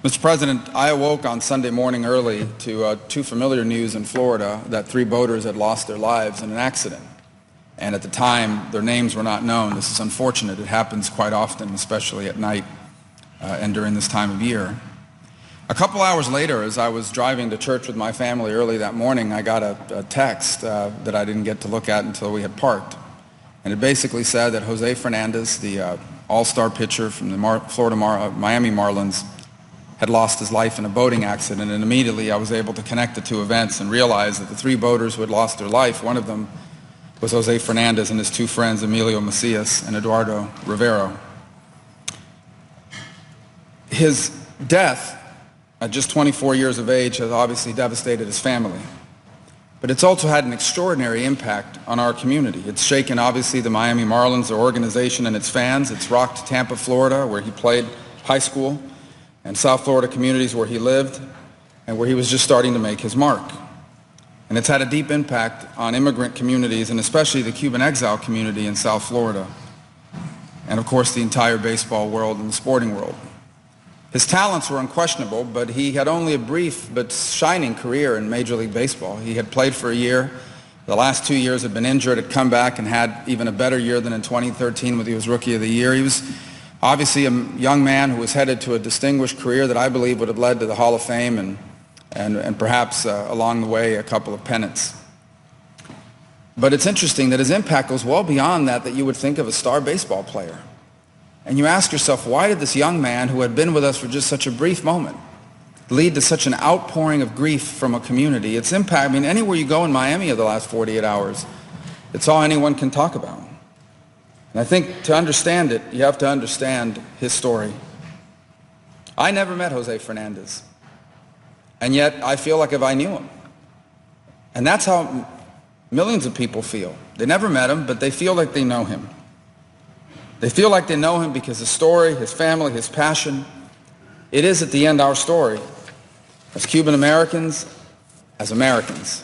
Mr. President, I awoke on Sunday morning early to too familiar news in Florida that 3 boaters had lost their lives in an accident. And at the time, their names were not known. This is unfortunate. It happens quite often, especially at night and during this time of year. A couple hours later, as I was driving to church with my family early that morning, I got a text that I didn't get to look at until we had parked. And it basically said that Jose Fernandez, the all-star pitcher from the Miami Marlins, had lost his life in a boating accident, and immediately I was able to connect the two events and realize that the 3 boaters who had lost their life, one of them was Jose Fernandez and his 2 friends, Emilio Macias and Eduardo Rivero. His death, at just 24 years of age, has obviously devastated his family. But it's also had an extraordinary impact on our community. It's shaken, obviously, the Miami Marlins, their organization, and its fans. It's rocked Tampa, Florida, where he played high school, and South Florida communities where he lived and where he was just starting to make his mark. And it's had a deep impact on immigrant communities, and especially the Cuban exile community in South Florida, and of course the entire baseball world and the sporting world. His talents were unquestionable, but he had only a brief but shining career in Major League Baseball. He had played for a year. The last 2 years had been injured, had come back and had even a better year than in 2013 when he was Rookie of the Year. He was obviously a young man who was headed to a distinguished career that I believe would have led to the Hall of Fame and perhaps along the way a couple of pennants. But it's interesting that his impact goes well beyond that you would think of a star baseball player. And you ask yourself, why did this young man who had been with us for just such a brief moment lead to such an outpouring of grief from a community? Its impact, anywhere you go in Miami of the last 48 hours, it's all anyone can talk about. And I think to understand it, you have to understand his story. I never met Jose Fernandez, and yet I feel like if I knew him. And that's how millions of people feel. They never met him, but they feel like they know him. They feel like they know him because his story, his family, his passion, it is at the end our story as Cuban Americans, as Americans.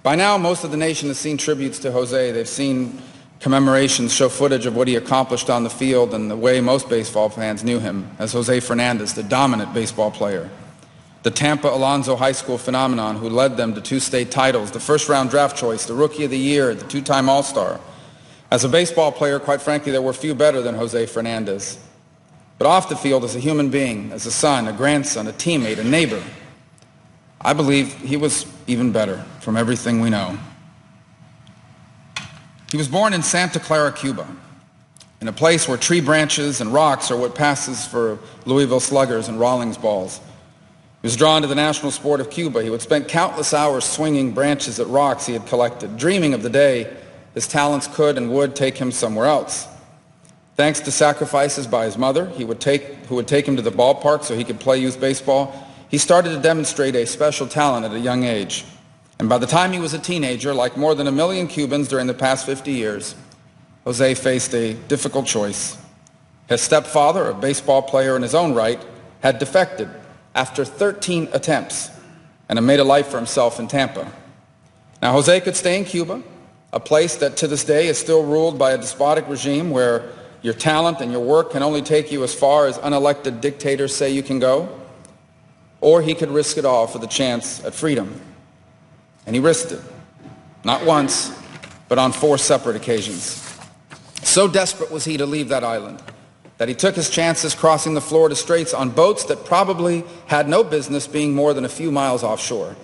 By now, most of the nation has seen tributes to Jose. They've seen commemorations show footage of what he accomplished on the field and the way most baseball fans knew him as Jose Fernandez, the dominant baseball player, the Tampa Alonzo High School phenomenon who led them to 2 state titles, the first-round draft choice, the Rookie of the Year, the 2-time All-Star. As a baseball player, quite frankly, there were few better than Jose Fernandez. But off the field, as a human being, as a son, a grandson, a teammate, a neighbor, I believe he was even better from everything we know. He was born in Santa Clara, Cuba, in a place where tree branches and rocks are what passes for Louisville Sluggers and Rawlings balls. He was drawn to the national sport of Cuba. He would spend countless hours swinging branches at rocks he had collected, dreaming of the day his talents could and would take him somewhere else. Thanks to sacrifices by his mother, who would take him to the ballpark so he could play youth baseball, he started to demonstrate a special talent at a young age. And by the time he was a teenager, like more than 1 million Cubans during the past 50 years, Jose faced a difficult choice. His stepfather, a baseball player in his own right, had defected after 13 attempts and had made a life for himself in Tampa. Now, Jose could stay in Cuba, a place that to this day is still ruled by a despotic regime where your talent and your work can only take you as far as unelected dictators say you can go, or he could risk it all for the chance at freedom. And he risked it, not once, but on 4 separate occasions. So desperate was he to leave that island that he took his chances crossing the Florida Straits on boats that probably had no business being more than a few miles offshore.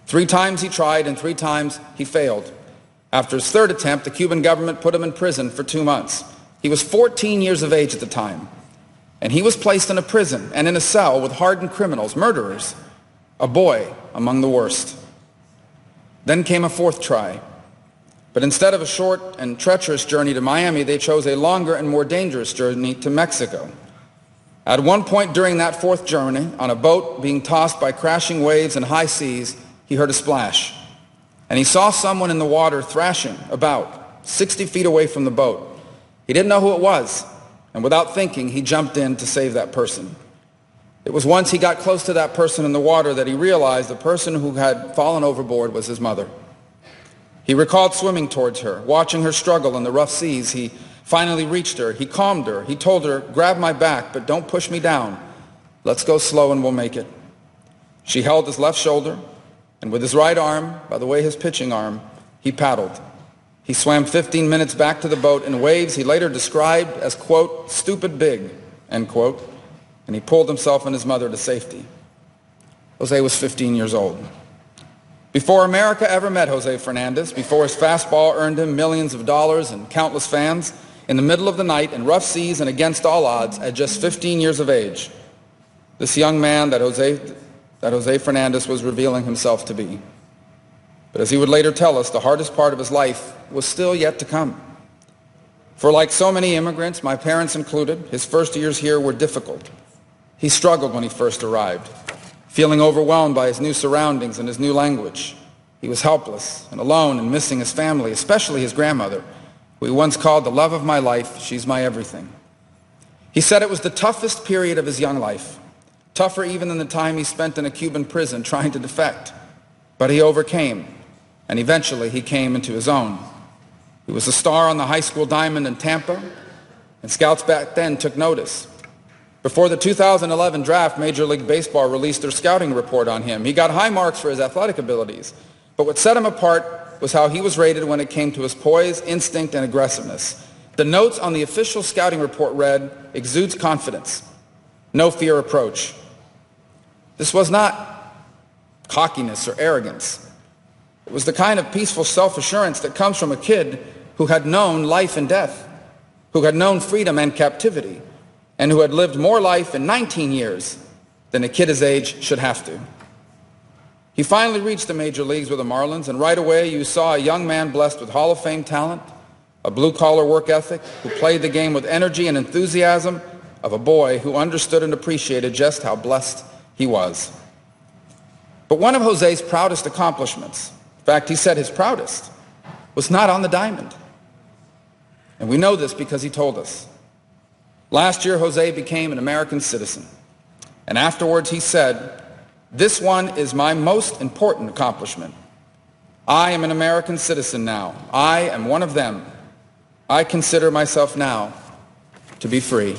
3 times he tried, and 3 times he failed. After his 3rd attempt, the Cuban government put him in prison for 2 months. He was 14 years of age at the time, and he was placed in a prison and in a cell with hardened criminals, murderers, a boy among the worst. Then came a 4th try. But instead of a short and treacherous journey to Miami, they chose a longer and more dangerous journey to Mexico. At one point during that 4th journey, on a boat being tossed by crashing waves and high seas, he heard a splash. And he saw someone in the water thrashing about 60 feet away from the boat. He didn't know who it was, and without thinking, he jumped in to save that person. It was once he got close to that person in the water that he realized the person who had fallen overboard was his mother. He recalled swimming towards her, watching her struggle in the rough seas. He finally reached her. He calmed her. He told her, "Grab my back, but don't push me down. Let's go slow and we'll make it. She held his left shoulder, and with his right arm, by the way his pitching arm, he paddled. He swam 15 minutes back to the boat in waves he later described as, quote, stupid big, end quote, and he pulled himself and his mother to safety. Jose was 15 years old. Before America ever met Jose Fernandez, before his fastball earned him millions of dollars and countless fans, in the middle of the night, in rough seas and against all odds, at just 15 years of age, this young man that Jose Fernandez was revealing himself to be. But as he would later tell us, the hardest part of his life was still yet to come. For like so many immigrants, my parents included, his first years here were difficult. He struggled when he first arrived, feeling overwhelmed by his new surroundings and his new language. He was helpless and alone and missing his family, especially his grandmother, who he once called the love of my life. She's my everything. He said it was the toughest period of his young life, tougher even than the time he spent in a Cuban prison trying to defect. But he overcame, and eventually he came into his own. He was a star on the high school diamond in Tampa, and scouts back then took notice. Before the 2011 draft, Major League Baseball released their scouting report on him. He got high marks for his athletic abilities, but what set him apart was how he was rated when it came to his poise, instinct, and aggressiveness. The notes on the official scouting report read, "Exudes confidence, no fear approach." This was not cockiness or arrogance. It was the kind of peaceful self-assurance that comes from a kid who had known life and death, who had known freedom and captivity, and who had lived more life in 19 years than a kid his age should have to. He finally reached the major leagues with the Marlins, and right away you saw a young man blessed with Hall of Fame talent, a blue-collar work ethic, who played the game with energy and enthusiasm of a boy who understood and appreciated just how blessed he was. But one of Jose's proudest accomplishments, in fact, he said his proudest, was not on the diamond. And we know this because he told us. Last year, Jose became an American citizen. And afterwards, he said, "This one is my most important accomplishment. I am an American citizen now. I am one of them. I consider myself now to be free.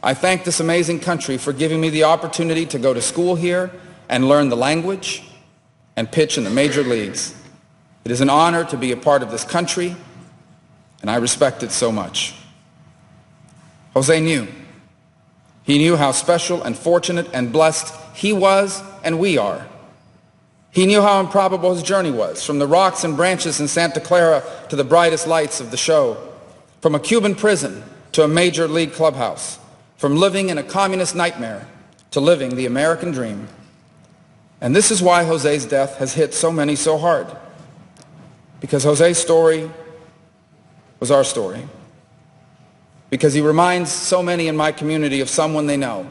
I thank this amazing country for giving me the opportunity to go to school here and learn the language and pitch in the major leagues. It is an honor to be a part of this country, and I respect it so much." Jose knew. He knew how special and fortunate and blessed he was and we are. He knew how improbable his journey was, from the rocks and branches in Santa Clara to the brightest lights of the show, from a Cuban prison to a major league clubhouse, from living in a communist nightmare to living the American dream. And this is why Jose's death has hit so many so hard. Because Jose's story was our story. Because he reminds so many in my community of someone they know,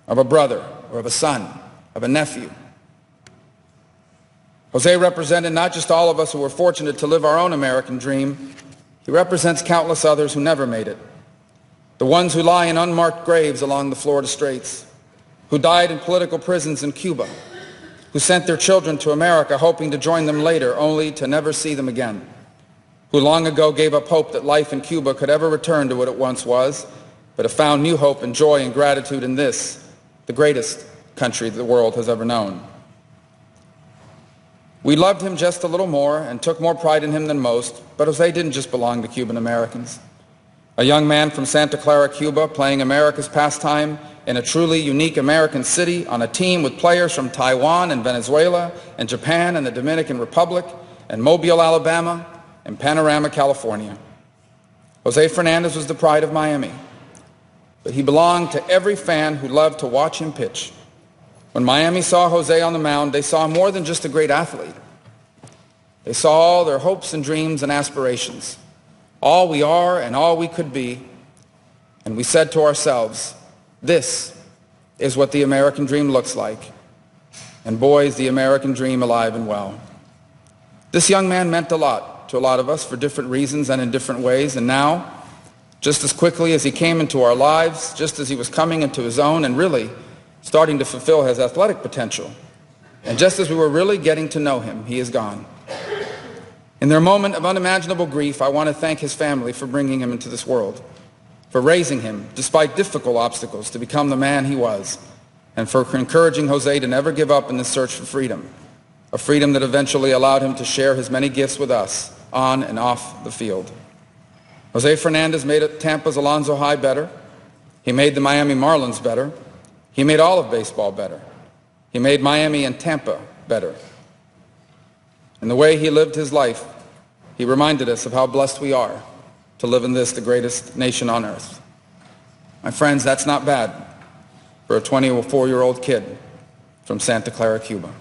of a brother or of a son, of a nephew. Jose represented not just all of us who were fortunate to live our own American dream, he represents countless others who never made it. The ones who lie in unmarked graves along the Florida Straits, who died in political prisons in Cuba, who sent their children to America hoping to join them later, only to never see them again, who long ago gave up hope that life in Cuba could ever return to what it once was, but have found new hope and joy and gratitude in this, the greatest country the world has ever known. We loved him just a little more and took more pride in him than most, but Jose didn't just belong to Cuban Americans. A young man from Santa Clara, Cuba, playing America's pastime in a truly unique American city on a team with players from Taiwan and Venezuela and Japan and the Dominican Republic and Mobile, Alabama, and Panorama, California. Jose Fernandez was the pride of Miami, but he belonged to every fan who loved to watch him pitch. When Miami saw Jose on the mound, they saw more than just a great athlete. They saw all their hopes and dreams and aspirations, all we are and all we could be, and we said to ourselves, this is what the American dream looks like, and boy, is the American dream alive and well. This young man meant a lot to a lot of us for different reasons and in different ways, and now, just as quickly as he came into our lives, just as he was coming into his own and really starting to fulfill his athletic potential, and just as we were really getting to know him, he is gone. In their moment of unimaginable grief, I want to thank his family for bringing him into this world, for raising him, despite difficult obstacles, to become the man he was, and for encouraging Jose to never give up in the search for freedom, a freedom that eventually allowed him to share his many gifts with us on and off the field. Jose Fernandez made Tampa's Alonzo High better. He made the Miami Marlins better. He made all of baseball better. He made Miami and Tampa better. In the way he lived his life, he reminded us of how blessed we are to live in this, the greatest nation on earth. My friends, that's not bad for a 24-year-old kid from Santa Clara, Cuba.